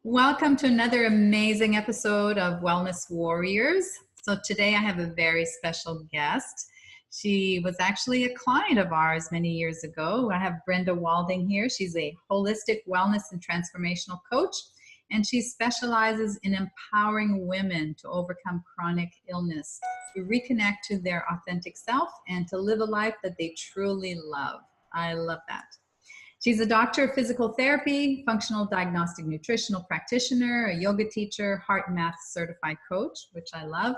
Welcome to another amazing episode of Wellness Warriors. So today I have a very special guest. She was actually a client of ours many years ago. I have Brenda Walding here. She's a holistic wellness and transformational coach, and she specializes in empowering women to overcome chronic illness, to reconnect to their authentic self, and to live a life that they truly love. I love that. She's a doctor of physical therapy, functional diagnostic nutritional practitioner, a yoga teacher, heart and math certified coach, which I love,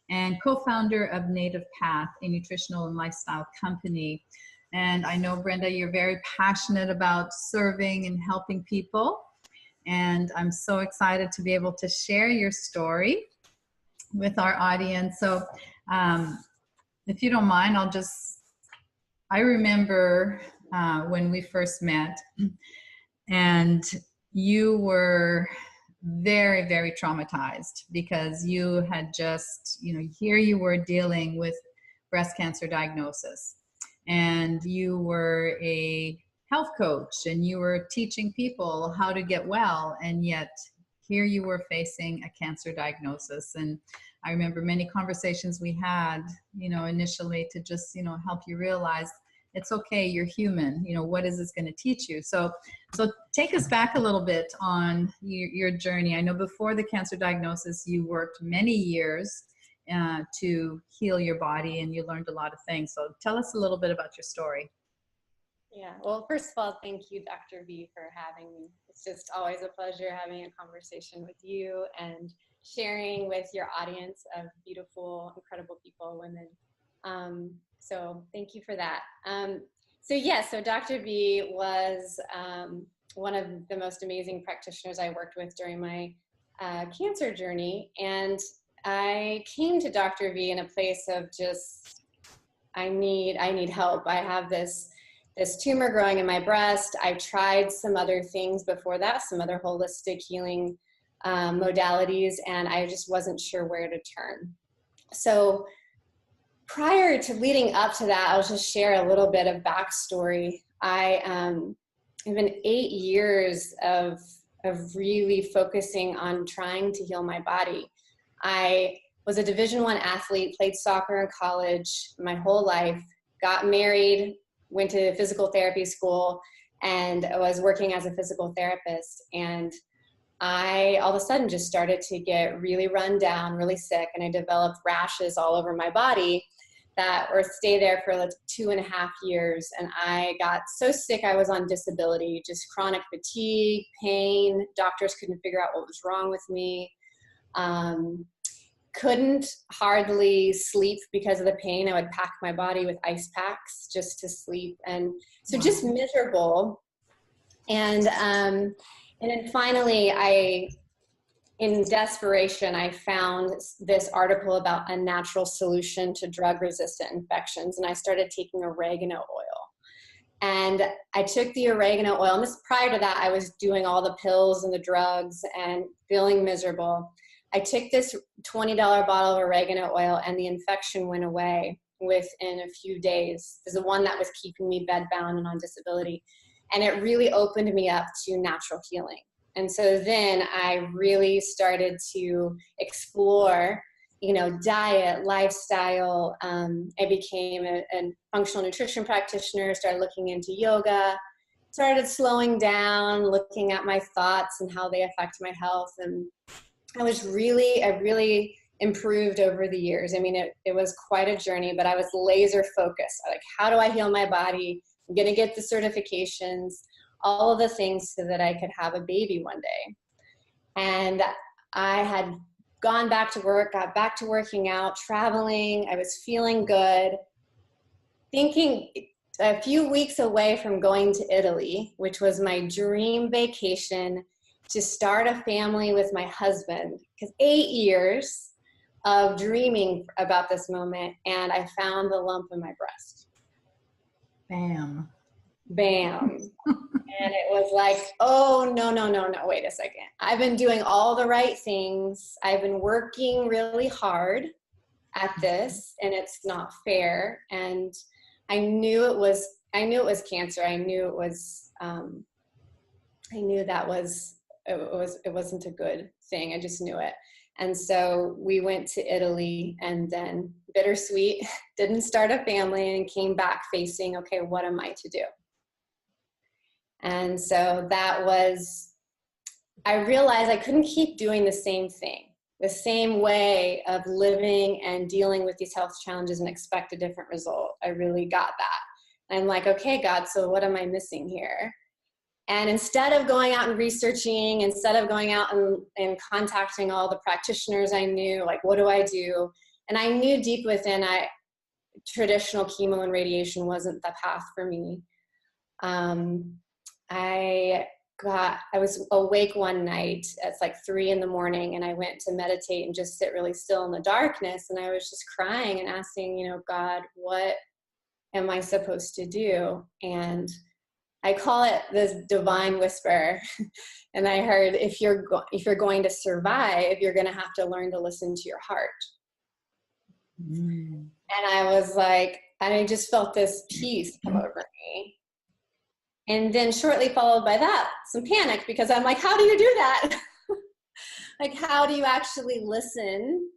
and co-founder of Native Path, a nutritional and lifestyle company. And I know, Brenda, you're very passionate about serving and helping people. And I'm so excited to be able to share your story with our audience. So if you don't mind, I remember when we first met, and you were very, very traumatized because you had just, here you were dealing with breast cancer diagnosis, and you were a health coach and you were teaching people how to get well, and yet here you were facing a cancer diagnosis. And I remember many conversations we had, initially to just, help you realize it's okay, you're human. What is this going to teach you? So take us back a little bit on your journey. I know before the cancer diagnosis, you worked many years to heal your body, and you learned a lot of things. So tell us a little bit about your story. Yeah, well, first of all, thank you, Dr. B, for having me. It's just always a pleasure having a conversation with you and sharing with your audience of beautiful, incredible people, women. So thank you for that. So Dr. B was one of the most amazing practitioners I worked with during my cancer journey. And I came to Dr. V in a place of just, I need help. I have this tumor growing in my breast. I tried some other things before that, some other holistic healing modalities, and I just wasn't sure where to turn. So prior to leading up to that, I'll just share a little bit of backstory. I have been 8 years of really focusing on trying to heal my body. I was a Division I athlete, played soccer in college my whole life, got married, went to physical therapy school, and I was working as a physical therapist. And I all of a sudden just started to get really run down, really sick, and I developed rashes all over my body that were stay there for like 2.5 years. And I got so sick I was on disability, just chronic fatigue, pain. Doctors couldn't figure out what was wrong with me. Couldn't hardly sleep because of the pain. I would pack my body with ice packs just to sleep. And so just miserable. And then finally, in desperation, I found this article about a natural solution to drug-resistant infections, and I started taking oregano oil. And I took the oregano oil, and this prior to that, I was doing all the pills and the drugs and feeling miserable. I took this $20 bottle of oregano oil, and the infection went away within a few days. This is the one that was keeping me bedbound and on disability. And it really opened me up to natural healing. And so then I really started to explore, diet, lifestyle. I became a functional nutrition practitioner, started looking into yoga, started slowing down, looking at my thoughts and how they affect my health. And I really improved over the years. I mean, it was quite a journey, but I was laser focused. Like, how do I heal my body? I'm going to get the certifications, all of the things so that I could have a baby one day. And I had gone back to work, got back to working out, traveling. I was feeling good, thinking a few weeks away from going to Italy, which was my dream vacation to start a family with my husband, because 8 years of dreaming about this moment, and I found the lump in my breast. Bam. Bam. And it was like, oh, no, wait a second. I've been doing all the right things. I've been working really hard at this, and it's not fair. And I knew it was cancer. I knew that was it wasn't a good thing. I just knew it. And so we went to Italy, and then bittersweet, didn't start a family, and came back facing, okay, what am I to do? And so that was, I realized I couldn't keep doing the same thing, the same way of living and dealing with these health challenges and expect a different result. I really got that. And I'm like, okay, God, so what am I missing here? And instead of going out and researching, instead of going out and contacting all the practitioners I knew, like, what do I do? And I knew deep within, traditional chemo and radiation wasn't the path for me. I was awake one night at like 3 a.m, and I went to meditate and just sit really still in the darkness. And I was just crying and asking, God, what am I supposed to do? And I call it this divine whisper. And I heard, if you're going to survive, you're going to have to learn to listen to your heart. And I was like, I just felt this peace come over me. And then shortly followed by that, some panic, because I'm like, how do you do that? Like, how do you actually listen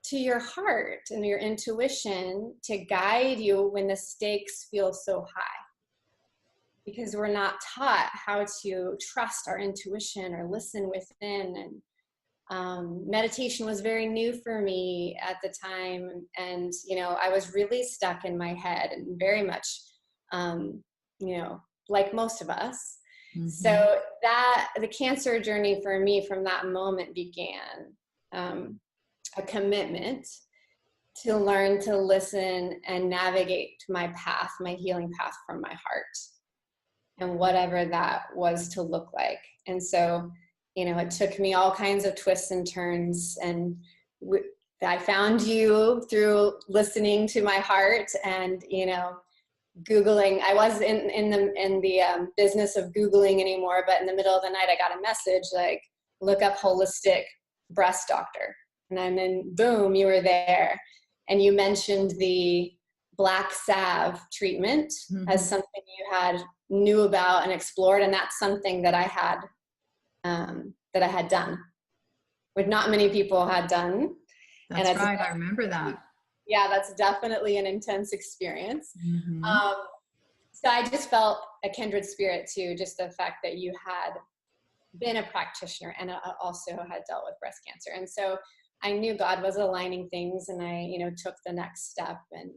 to your heart and your intuition to guide you when the stakes feel so high? Because we're not taught how to trust our intuition or listen within. And meditation was very new for me at the time. And, I was really stuck in my head and very much, like most of us. Mm-hmm. So the cancer journey for me from that moment began a commitment to learn to listen and navigate my path, my healing path from my heart, and whatever that was to look like. And so, it took me all kinds of twists and turns, and I found you through listening to my heart and, Googling. I wasn't in the business of Googling anymore, but in the middle of the night, I got a message like, look up holistic breast doctor. And then boom, you were there. And you mentioned the black salve treatment as something you knew about and explored. And that's something that I had done, which not many people had done. That's right. I remember that. Yeah, that's definitely an intense experience. Mm-hmm. So I just felt a kindred spirit too, just the fact that you had been a practitioner and also had dealt with breast cancer. And so I knew God was aligning things, and I, took the next step. And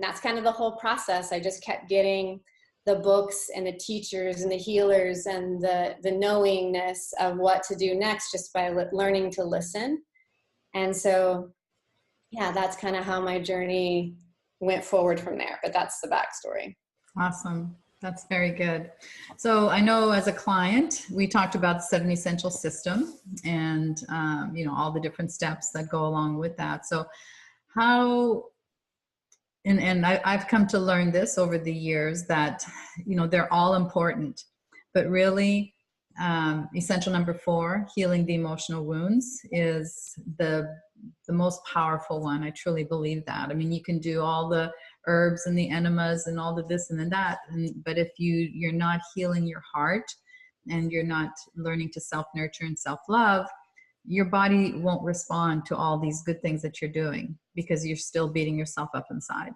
that's kind of the whole process. I just kept getting the books and the teachers and the healers and the knowingness of what to do next, just by learning to listen. And so, yeah, that's kind of how my journey went forward from there. But that's the backstory. Awesome. That's very good. So I know as a client, we talked about the 7 essential system and, all the different steps that go along with that. So how, and I've come to learn this over the years that, they're all important, but really essential number 4, healing the emotional wounds, is the most powerful one. I truly believe that. I mean, you can do all the herbs and the enemas and all the this and that, but if you're not healing your heart and you're not learning to self-nurture and self-love, your body won't respond to all these good things that you're doing because you're still beating yourself up inside.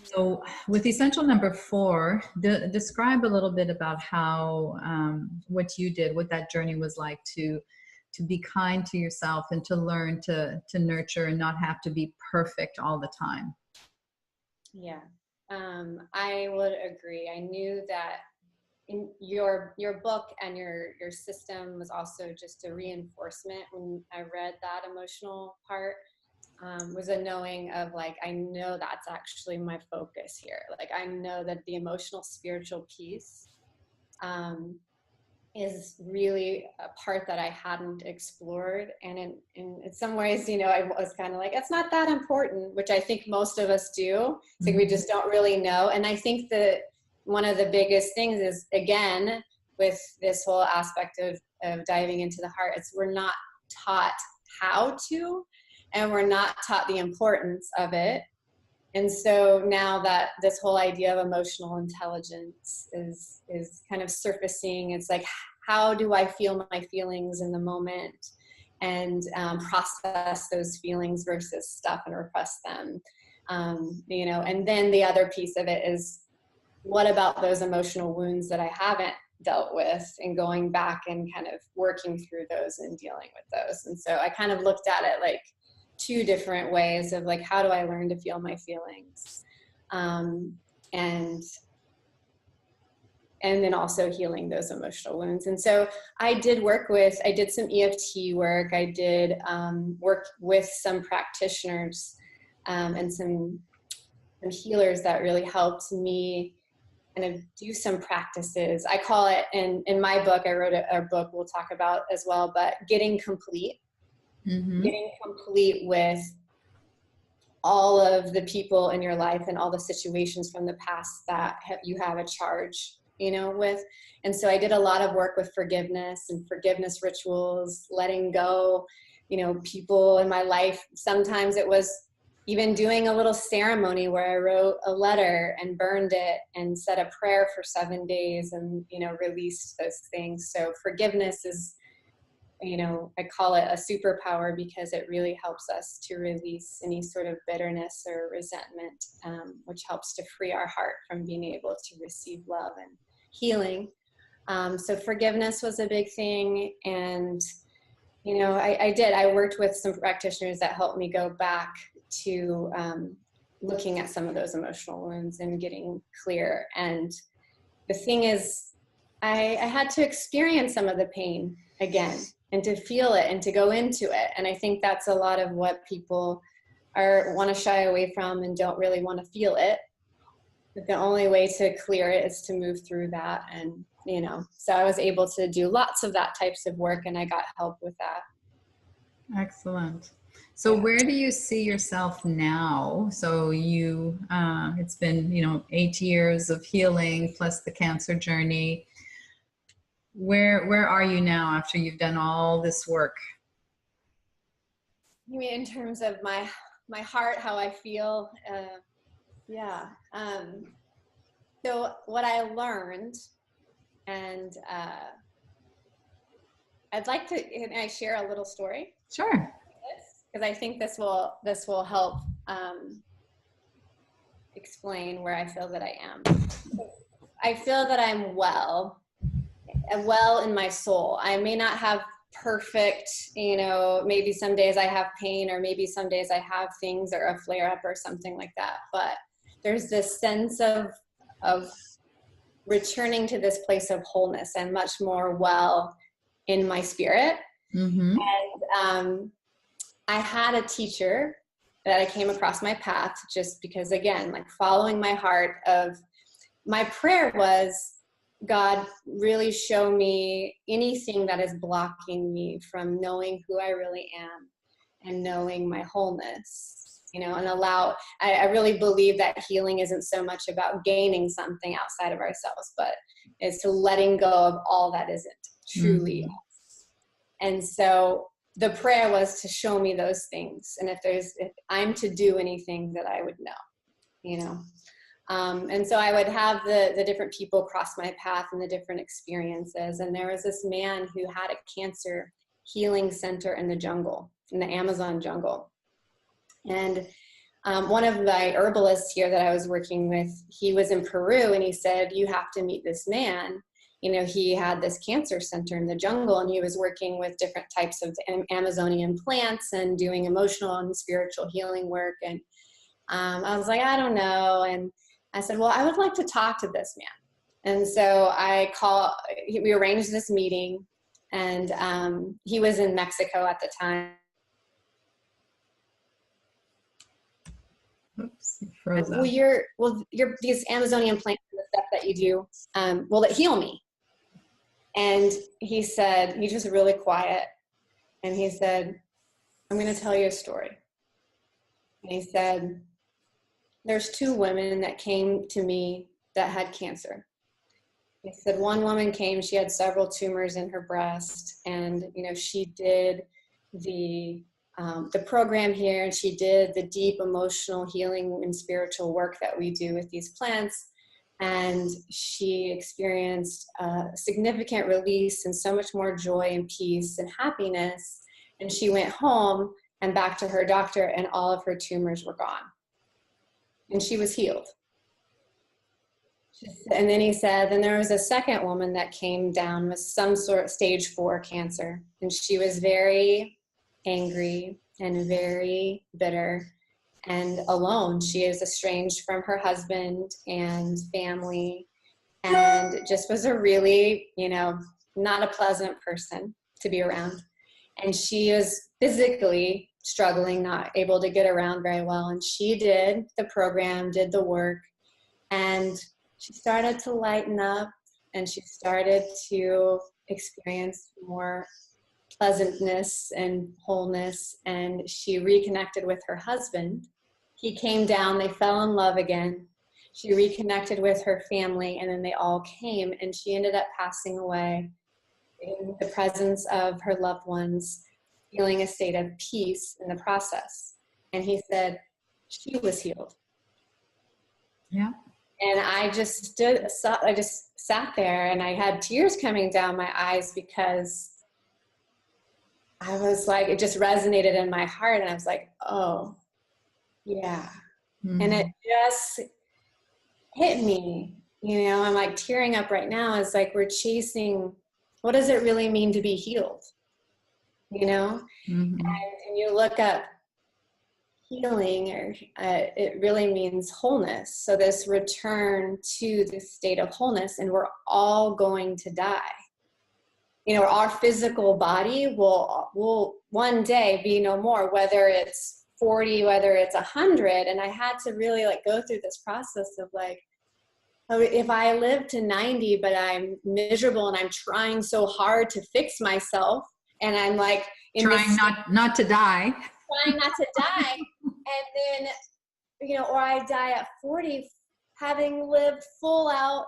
So with essential number 4, describe a little bit about how, what you did, what that journey was like to be kind to yourself and to learn to nurture and not have to be perfect all the time. Yeah, I would agree. I knew that in your book and your system was also just a reinforcement. When I read that emotional part, was a knowing of like, I know that's actually my focus here. Like, I know that the emotional spiritual piece is really a part that I hadn't explored. And in some ways, I was kind of like, it's not that important, which I think most of us do. It's like we just don't really know. And I think that one of the biggest things is, again, with this whole aspect of diving into the heart, it's we're not taught how to, and we're not taught the importance of it. And so now that this whole idea of emotional intelligence is kind of surfacing, it's like, how do I feel my feelings in the moment, and process those feelings versus stuff and repress them. You know, and then the other piece of it is, what about those emotional wounds that I haven't dealt with, and going back and kind of working through those and dealing with those. And so I kind of looked at it like two different ways of like, how do I learn to feel my feelings? And then also healing those emotional wounds. And so I did some EFT work. I did work with some practitioners and some healers that really helped me kind of do some practices. I call it, in my book, I wrote a book we'll talk about as well, but getting complete. Mm-hmm. Getting complete with all of the people in your life and all the situations from the past that you have a charge, you know, with. And so I did a lot of work with forgiveness and forgiveness rituals, letting go, you know, people in my life. Sometimes it was even doing a little ceremony where I wrote a letter and burned it and said a prayer for 7 days and, you know, released those things. So forgiveness is, you know, I call it a superpower because it really helps us to release any sort of bitterness or resentment, which helps to free our heart from being able to receive love and healing. So forgiveness was a big thing. And, you know, I worked with some practitioners that helped me go back to looking at some of those emotional wounds and getting clear. And the thing is, I had to experience some of the pain again and to feel it and to go into it. And I think that's a lot of what people want to shy away from and don't really want to feel it. But the only way to clear it is to move through that. And, you know, so I was able to do lots of that types of work, and I got help with that. Excellent. So where do you see yourself now? So you, it's been, you know, 8 years of healing plus the cancer journey. Where are you now after you've done all this work? You mean in terms of my heart, how I feel? So what I learned, and I'd like to, can I share a little story? Sure. Because I think this will help explain where I feel that I am. I feel that I'm well in my soul. I may not have perfect, you know, maybe some days I have pain, or maybe some days I have things or a flare up or something like that. But there's this sense of returning to this place of wholeness and much more well in my spirit. Mm-hmm. And I had a teacher that I came across my path just because, again, like following my heart, of my prayer was, God, really show me anything that is blocking me from knowing who I really am and knowing my wholeness, you know, and I really believe that healing isn't so much about gaining something outside of ourselves, but it's to letting go of all that isn't truly us. And so the prayer was to show me those things. And if I'm to do anything, that I would know, you know. And so I would have the different people cross my path and the different experiences. And there was this man who had a cancer healing center in the jungle, in the Amazon jungle. And one of my herbalists here that I was working with, he was in Peru, and he said, you have to meet this man. You know, he had this cancer center in the jungle, and he was working with different types of Amazonian plants and doing emotional and spiritual healing work. And I was like, I don't know. And I said, well, I would like to talk to this man. And so we arranged this meeting, and he was in Mexico at the time. Oops, you froze up. You're these Amazonian plants and the stuff that you do, will it heal me? And he said, he was really quiet. And he said, I'm going to tell you a story. And he said, there's 2 women that came to me that had cancer. He said, one woman came, she had several tumors in her breast. And, you know, she did the program here, and she did the deep emotional healing and spiritual work that we do with these plants. And she experienced a significant release and so much more joy and peace and happiness. And she went home and back to her doctor, and all of her tumors were gone. And she was healed. And then he said, then there was a second woman that came down with some sort of stage 4 cancer. And she was very angry and very bitter and alone. She is estranged from her husband and family, and just was a really, not a pleasant person to be around. And she was physically struggling, not able to get around very well. And she did the program, did the work, and she started to lighten up, and she started to experience more pleasantness and wholeness. And she reconnected with her husband. He came down, they fell in love again. She reconnected with her family, and then they all came, and she ended up passing away in the presence of her loved ones, feeling a state of peace in the process. And he said, she was healed. Yeah. And I just sat there, and I had tears coming down my eyes, because I was like, it just resonated in my heart. And I was like, oh, yeah. Mm-hmm. And it just hit me, I'm like tearing up right now. It's like, we're chasing, what does it really mean to be healed? Mm-hmm. And you look up healing, or it really means wholeness. So this return to this state of wholeness, and we're all going to die. Our physical body will one day be no more, whether it's 40, whether it's 100. And I had to really go through this process of if I live to 90, but I'm miserable and I'm trying so hard to fix myself, and I'm trying not to die. Trying not to die. And then, or I die at 40, having lived full out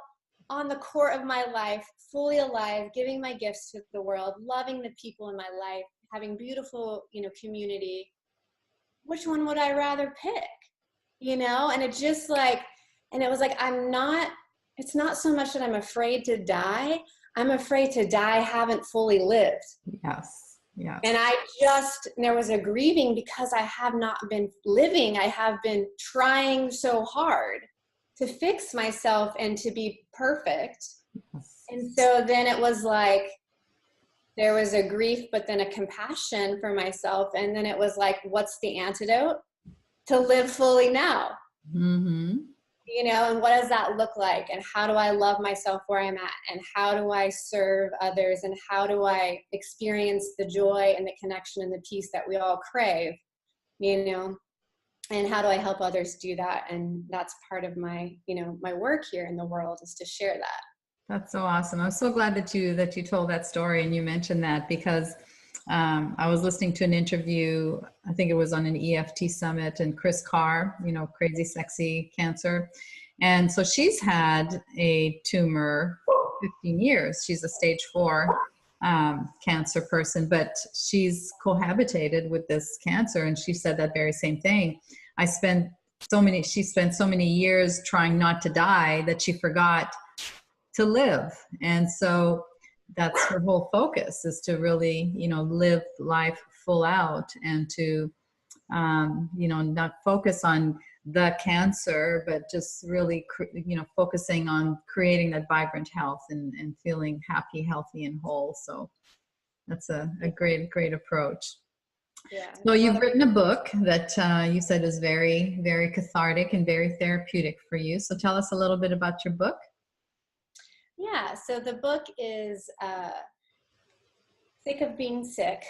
on the core of my life, fully alive, giving my gifts to the world, loving the people in my life, having beautiful, community. Which one would I rather pick? And it just and it was it's not so much that I'm afraid to die. I'm afraid to die haven't fully lived. Yes. Yeah. And there was a grieving, because I have not been living. I have been trying so hard to fix myself and to be perfect. Yes. And so then it was there was a grief, but then a compassion for myself. And then it was what's the antidote? To live fully now. Mm-hmm. And what does that look like? And how do I love myself where I'm at? And how do I serve others? And how do I experience the joy and the connection and the peace that we all crave? And how do I help others do that? And that's part of my, my work here in the world, is to share that. That's so awesome. I'm so glad that you told that story and you mentioned that, because I was listening to an interview, I think it was on an EFT summit, and Chris Carr, crazy sexy cancer. And so she's had a tumor 15 years. She's a stage 4 cancer person, but she's cohabitated with this cancer. And she said that very same thing. She spent so many years trying not to die that she forgot to live. And so that's her whole focus, is to really, live life full out, and to, not focus on the cancer, but just really, focusing on creating that vibrant health and feeling happy, healthy, and whole. So that's a great, great approach. Yeah. So you've written a book that you said is very, very cathartic and very therapeutic for you. So tell us a little bit about your book. Yeah, so the book is Sick of Being Sick,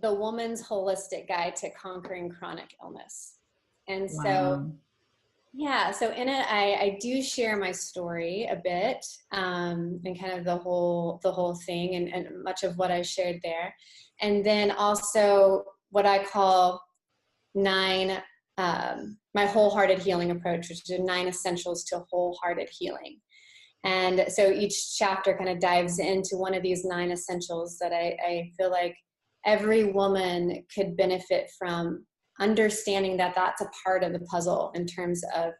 The Woman's Holistic Guide to Conquering Chronic Illness. And so, yeah, so in it, I do share my story a bit, and kind of the whole thing, and much of what I shared there. And then also what I call 9, my wholehearted healing approach, which is 9 essentials to wholehearted healing. And so each chapter kind of dives into one of these 9 essentials that I feel like every woman could benefit from understanding, that that's a part of the puzzle in terms of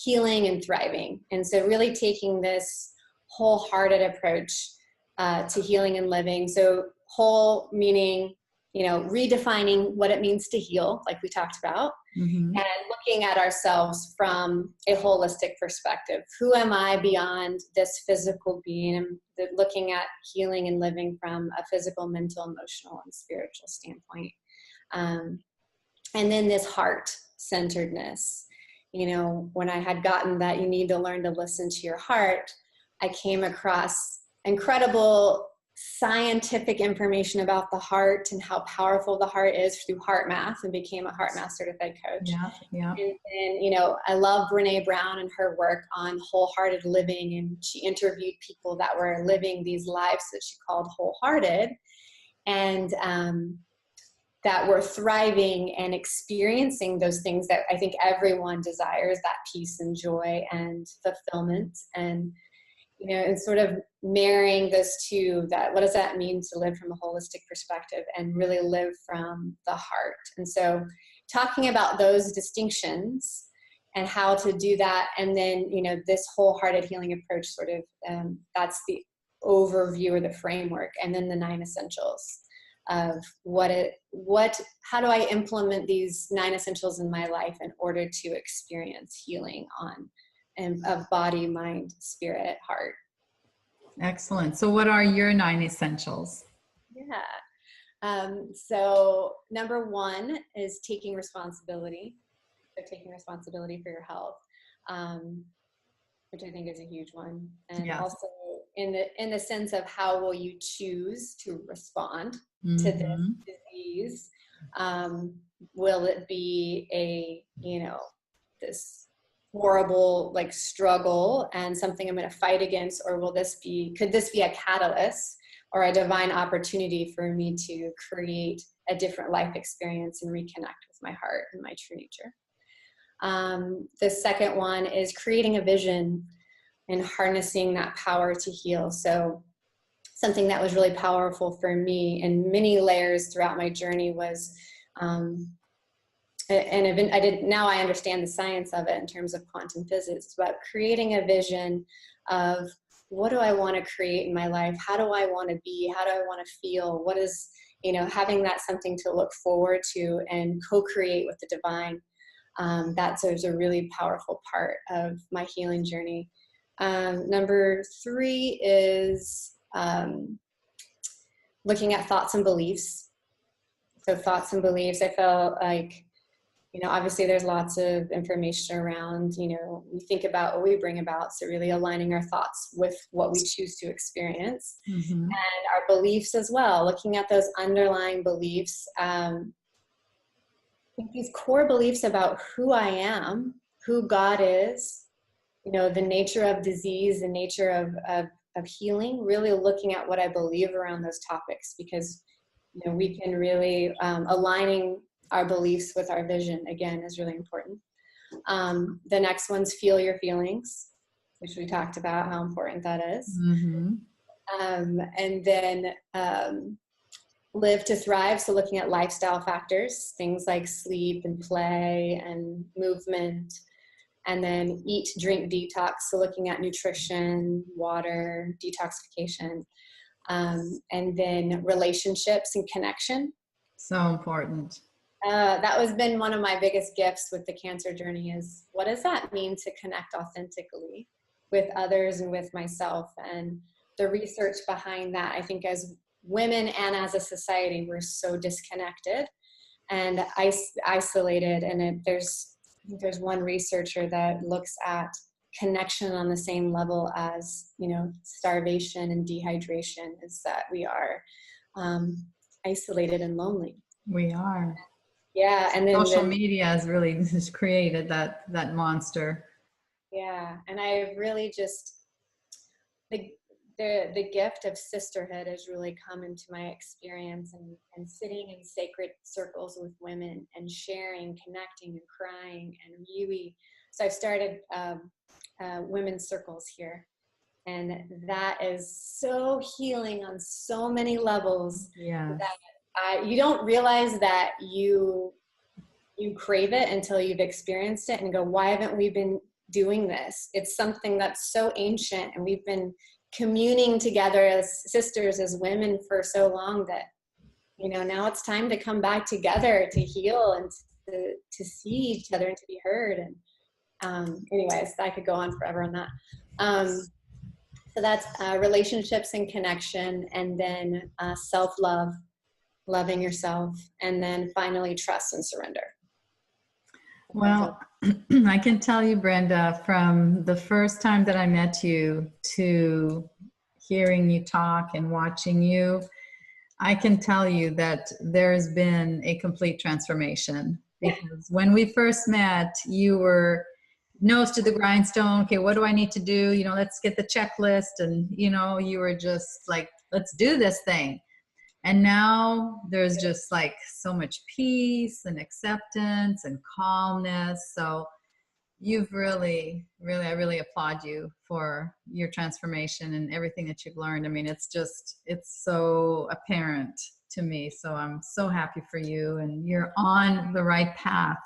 healing and thriving. And so really taking this wholehearted approach to healing and living. So whole meaning, redefining what it means to heal, like we talked about, and looking at ourselves from a holistic perspective. Who am I beyond this physical being? And looking at healing and living from a physical, mental, emotional, and spiritual standpoint. And then this heart centeredness. When I had gotten that you need to learn to listen to your heart, I came across incredible scientific information about the heart and how powerful the heart is through heart math, and became a heart math certified coach. Yeah. And I love Brene Brown and her work on wholehearted living. And she interviewed people that were living these lives that she called wholehearted, and that were thriving and experiencing those things that I think everyone desires, that peace and joy and fulfillment. And and sort of marrying those two, that what does that mean to live from a holistic perspective and really live from the heart? And so talking about those distinctions and how to do that. And then, this wholehearted healing approach sort of, that's the overview or the framework. And then the 9 essentials of how do I implement these 9 essentials in my life in order to experience healing of body, mind, spirit, heart. Excellent. So what are your 9 essentials? Yeah. So number 1 is taking responsibility. So taking responsibility for your health, which I think is a huge one. And also in the sense of how will you choose to respond to this disease? Will it be this horrible struggle and something I'm going to fight against, or could this be a catalyst or a divine opportunity for me to create a different life experience and reconnect with my heart and my true nature? The second one is creating a vision and harnessing that power to heal. So something that was really powerful for me in many layers throughout my journey was now I understand the science of it in terms of quantum physics, but creating a vision of what do I want to create in my life? How do I want to be? How do I want to feel? What is, having that something to look forward to and co-create with the divine. That's a really powerful part of my healing journey. Number 3 is looking at thoughts and beliefs. So thoughts and beliefs, I felt like, obviously there's lots of information around, we think about what we bring about. So really aligning our thoughts with what we choose to experience, and our beliefs as well, looking at those underlying beliefs. I think these core beliefs about who I am, who God is, the nature of disease, the nature of healing, really looking at what I believe around those topics, because, we can really, aligning our beliefs with our vision, again, is really important. The next one's feel your feelings, which we talked about how important that is. And then live to thrive. So looking at lifestyle factors, things like sleep and play and movement. And then eat, drink, detox. So looking at nutrition, water, detoxification. And then relationships and connection. So important. That has been one of my biggest gifts with the cancer journey, is what does that mean to connect authentically with others and with myself? And the research behind that, I think as women and as a society, we're so disconnected and isolated. And there's one researcher that looks at connection on the same level as, starvation and dehydration, is that we are isolated and lonely. We are. Yeah, and then social media has really just created that monster. Yeah, and I really just the gift of sisterhood has really come into my experience, and sitting in sacred circles with women and sharing, connecting, and crying, and really. So I've started women's circles here, and that is so healing on so many levels. Yeah. You don't realize that you crave it until you've experienced it and go, why haven't we been doing this. It's something that's so ancient, and we've been communing together as sisters, as women for so long that, you know, now it's time to come back together to heal and to see each other and to be heard. And anyways, I could go on forever on that. So that's relationships and connection, and then self-love, loving yourself, and then finally trust and surrender. Well, I can tell you, Brenda, from the first time that I met you to hearing you talk and watching you, I can tell you that there's been a complete transformation. Because when we first met, you were nose to the grindstone. Okay, what do I need to do? You know, let's get the checklist. And, you know, you were just like, let's do this thing. And now there's just like so much peace and acceptance and calmness. So you've really, really, I really applaud you for your transformation and everything that you've learned. I mean, it's so apparent to me. So I'm so happy for you, and you're on the right path.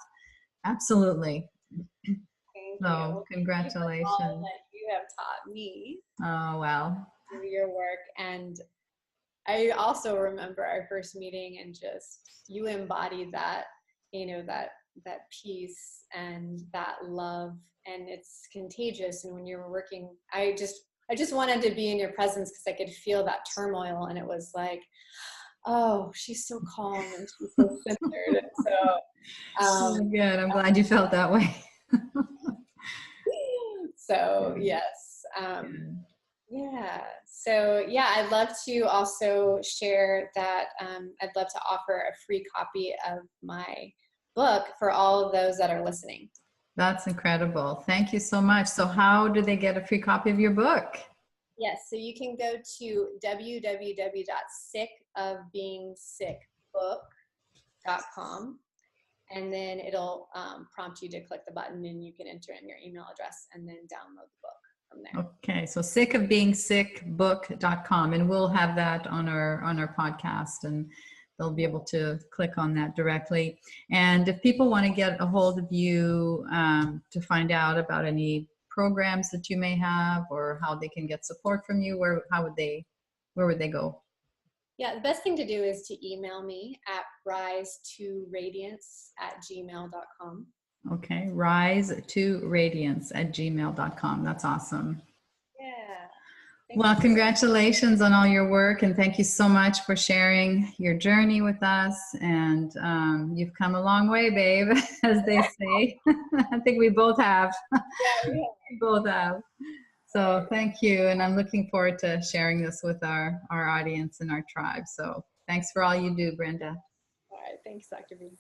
Absolutely. So congratulations. All that you have taught me. Oh, wow. Through your work. And I also remember our first meeting, and just, you embodied that, you know, that peace and that love, and it's contagious. And when you were working, I just wanted to be in your presence, because I could feel that turmoil, and it was like, oh, she's so calm and she's so centered. And so good. I'm glad you felt that way. So yes. Yeah. So yeah, I'd love to also share that I'd love to offer a free copy of my book for all of those that are listening. That's incredible. Thank you so much. So how do they get a free copy of your book? Yes, so you can go to www.sickofbeingsickbook.com, and then it'll prompt you to click the button, and you can enter in your email address and then download the book from there. Okay, so sickofbeingsickbook.com, and we'll have that on our podcast, and they'll be able to click on that directly. And if people want to get a hold of you to find out about any programs that you may have, or how they can get support from you, where would they go? Yeah, the best thing to do is to email me at risetoradiance@gmail.com. Okay, risetoradiance@gmail.com. That's awesome. Yeah. Well, congratulations on all your work, and thank you so much for sharing your journey with us. And you've come a long way, babe, as they say. I think we both have. Yeah, we both have. So thank you, and I'm looking forward to sharing this with our audience and our tribe. So thanks for all you do, Brenda. All right, thanks, Dr. B.